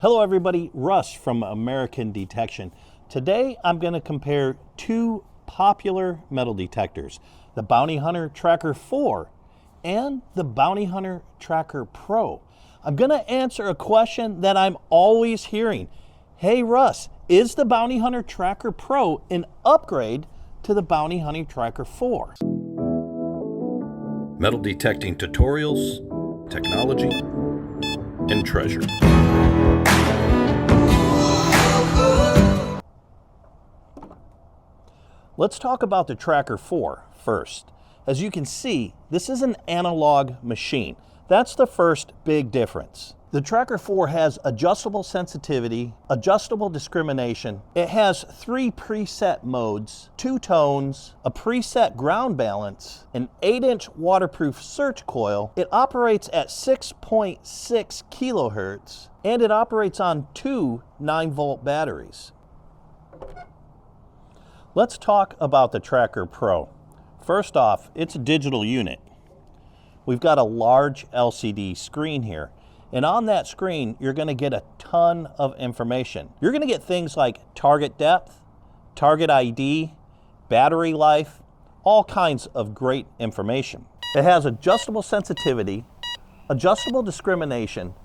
Hello everybody, Russ from American Detection. Today I'm going to compare two popular metal detectors, the Bounty Hunter Tracker 4 and the Bounty Hunter Tracker Pro. I'm going to answer a question that I'm always hearing. Hey Russ, is the Bounty Hunter Tracker Pro an upgrade to the Bounty Hunter Tracker 4? Metal detecting tutorials, technology, and treasure. Let's talk about the Tracker 4 first. As you can see, this is an analog machine. That's the first big difference. The Tracker 4 has adjustable sensitivity, adjustable discrimination. It has 3 preset modes, 2 tones, a preset ground balance, an 8-inch waterproof search coil. It operates at 6.6 kilohertz, and it operates on 2 9-volt batteries. Let's talk about the Tracker Pro. First off, it's a digital unit. We've got a large LCD screen here. And on that screen, you're going to get a ton of information. You're going to get things like target depth, target ID, battery life, all kinds of great information. It has adjustable sensitivity, adjustable discrimination,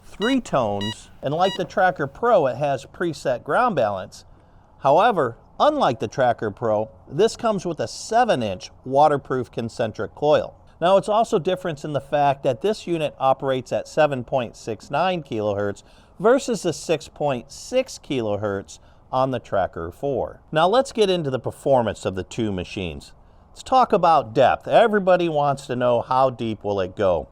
3 tones, and like the Tracker Pro, it has preset ground balance. However, unlike the Tracker Pro, this comes with a 7-inch waterproof concentric coil. Now it's also different in the fact that this unit operates at 7.69 kilohertz versus the 6.6 kilohertz on the Tracker 4. Now let's get into the performance of the two machines. Let's talk about depth. Everybody wants to know how deep will it go.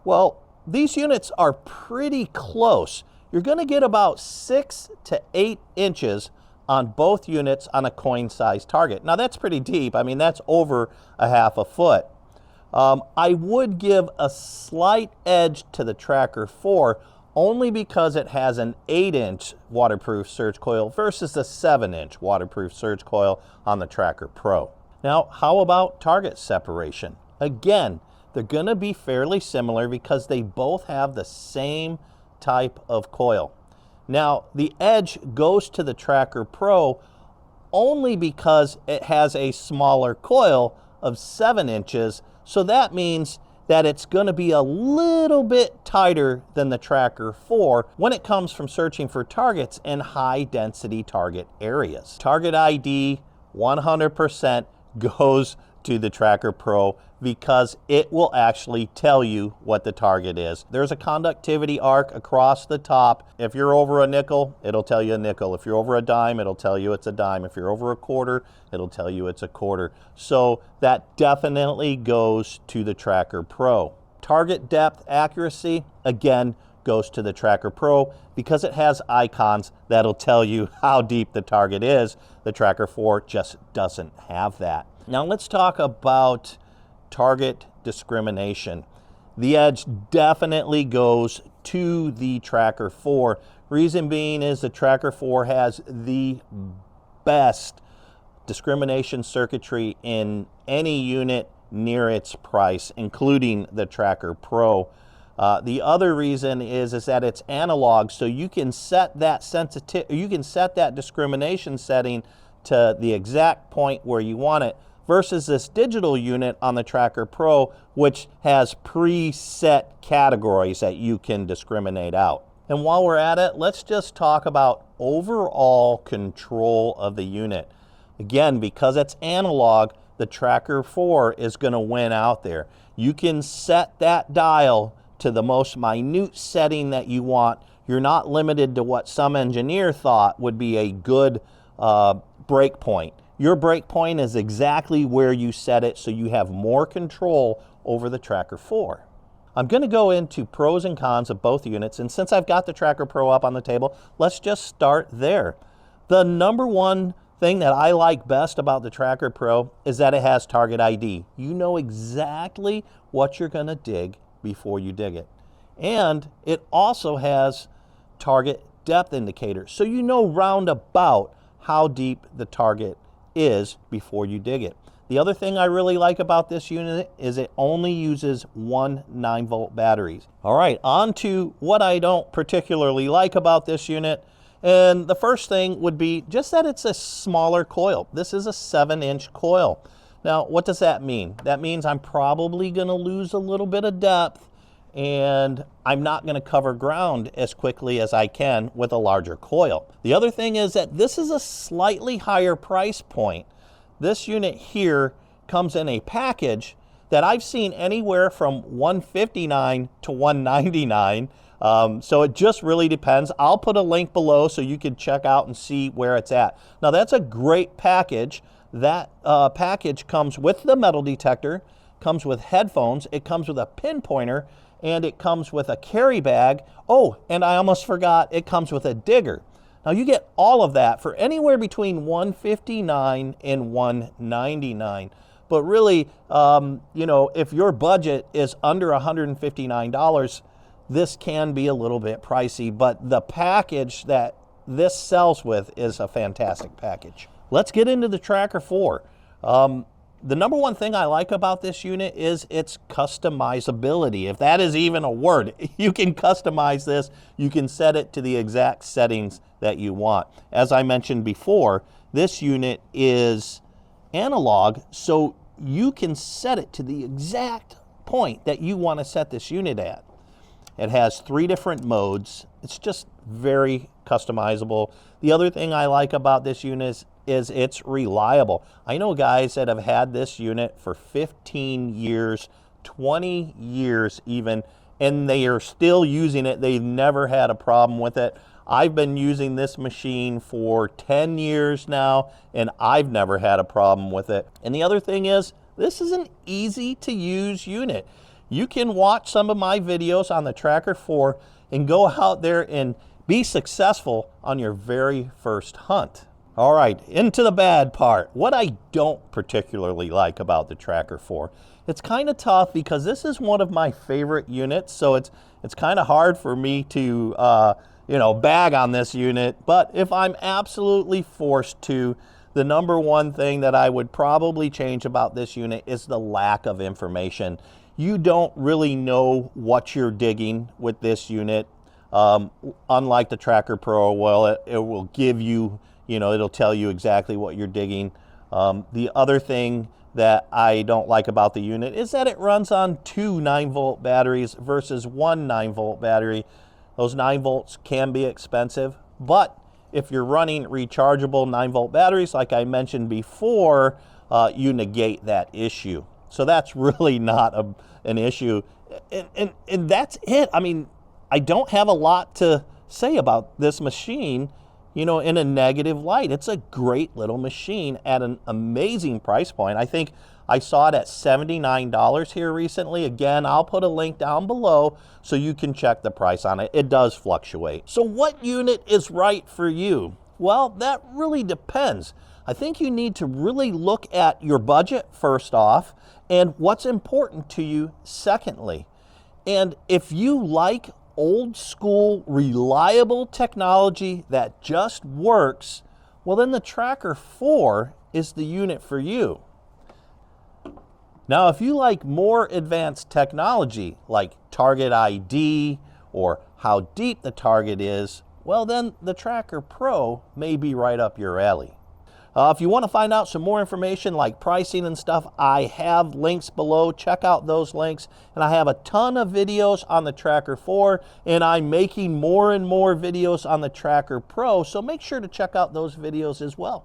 Well, these units are pretty close. You're going to get about 6 to 8 inches on both units on a coin-sized target. Now that's pretty deep. I mean, that's over a half a foot. I would give a slight edge to the Tracker 4 only because it has an 8-inch waterproof surge coil versus the 7-inch waterproof surge coil on the Tracker Pro. Now, how about target separation? Again, they're going to be fairly similar because they both have the same type of coil. Now, the edge goes to the Tracker Pro only because it has a smaller coil of 7 inches, so that means that it's going to be a little bit tighter than the Tracker 4 when it comes from searching for targets in high density target areas. Target ID 100% goes to the Tracker Pro because it will actually tell you what the target is. There's a conductivity arc across the top. If you're over a nickel, it'll tell you a nickel. If you're over a dime, it'll tell you it's a dime. If you're over a quarter, it'll tell you it's a quarter. So that definitely goes to the Tracker Pro. Target depth accuracy, again, goes to the Tracker Pro because it has icons that'll tell you how deep the target is. The Tracker 4 just doesn't have that. Now let's talk about target discrimination. The edge definitely goes to the Tracker 4. Reason being is the Tracker 4 has the best discrimination circuitry in any unit near its price, including the Tracker Pro. The other reason is that it's analog, so you can set that discrimination setting to the exact point where you want it, versus this digital unit on the Tracker Pro, which has preset categories that you can discriminate out. And while we're at it, let's just talk about overall control of the unit. Again, because it's analog, the Tracker 4 is going to win out there. You can set that dial to the most minute setting that you want. You're not limited to what some engineer thought would be a good break point. Your break point is exactly where you set it, so you have more control over the Tracker 4. I'm going to go into pros and cons of both units, and since I've got the Tracker Pro up on the table, let's just start there. The number one thing that I like best about the Tracker Pro is that it has target ID. You know exactly what you're going to dig before you dig it. And it also has target depth indicator, so you know roundabout how deep the target is before you dig it. The other thing I really like about this unit is it only uses one 9-volt batteries. All right, on to what I don't particularly like about this unit. And the first thing would be just that it's a smaller coil. This is a 7-inch coil. Now, what does that mean? That means I'm probably going to lose a little bit of depth, and I'm not going to cover ground as quickly as I can with a larger coil. The other thing is that this is a slightly higher price point. This unit here comes in a package that I've seen anywhere from $159 to $199. So it just really depends. I'll put a link below so you can check out and see where it's at. Now that's a great package. That package comes with the metal detector, comes with headphones, it comes with a pinpointer, and it comes with a carry bag. Oh, and I almost forgot, it comes with a digger. Now you get all of that for anywhere between $159 and $199. But really, you know, if your budget is under $159, this can be a little bit pricey, but the package that this sells with is a fantastic package. Let's get into the Tracker 4. The number one thing I like about this unit is its customizability. If that is even a word, you can customize this. You can set it to the exact settings that you want. As I mentioned before, this unit is analog, so you can set it to the exact point that you want to set this unit at. It has 3 different modes. It's just very customizable. The other thing I like about this unit is it's reliable. I know guys that have had this unit for 15 years, 20 years even, and they are still using it. They've never had a problem with it. I've been using this machine for 10 years now, and I've never had a problem with it. And the other thing is, this is an easy to use unit. You can watch some of my videos on the Tracker 4 and go out there and be successful on your very first hunt. All right, into the bad part. What I don't particularly like about the Tracker 4. It's kind of tough because this is one of my favorite units, so it's kind of hard for me to you know, bag on this unit. But if I'm absolutely forced to, the number one thing that I would probably change about this unit is the lack of information. You don't really know what you're digging with this unit. Unlike the Tracker Pro, well, it will give you, you know, it'll tell you exactly what you're digging. The other thing that I don't like about the unit is that it runs on 2 9-volt batteries versus 1 9-volt battery. Those 9 volts can be expensive, but if you're running rechargeable 9-volt batteries, like I mentioned before, you negate that issue. So that's really not an issue. And that's it. I mean, I don't have a lot to say about this machine, you know, in a negative light. It's a great little machine at an amazing price point. I think I saw it at $79 here recently. Again, I'll put a link down below so you can check the price on it. It does fluctuate. So what unit is right for you? Well, that really depends. I think you need to really look at your budget first off and what's important to you secondly. And if you like old school, reliable technology that just works, well then the Tracker 4 is the unit for you. Now, if you like more advanced technology like target ID or how deep the target is, well then the Tracker Pro may be right up your alley. If you want to find out some more information like pricing and stuff, I have links below. Check out those links. And I have a ton of videos on the Tracker 4, and I'm making more and more videos on the Tracker Pro, so make sure to check out those videos as well.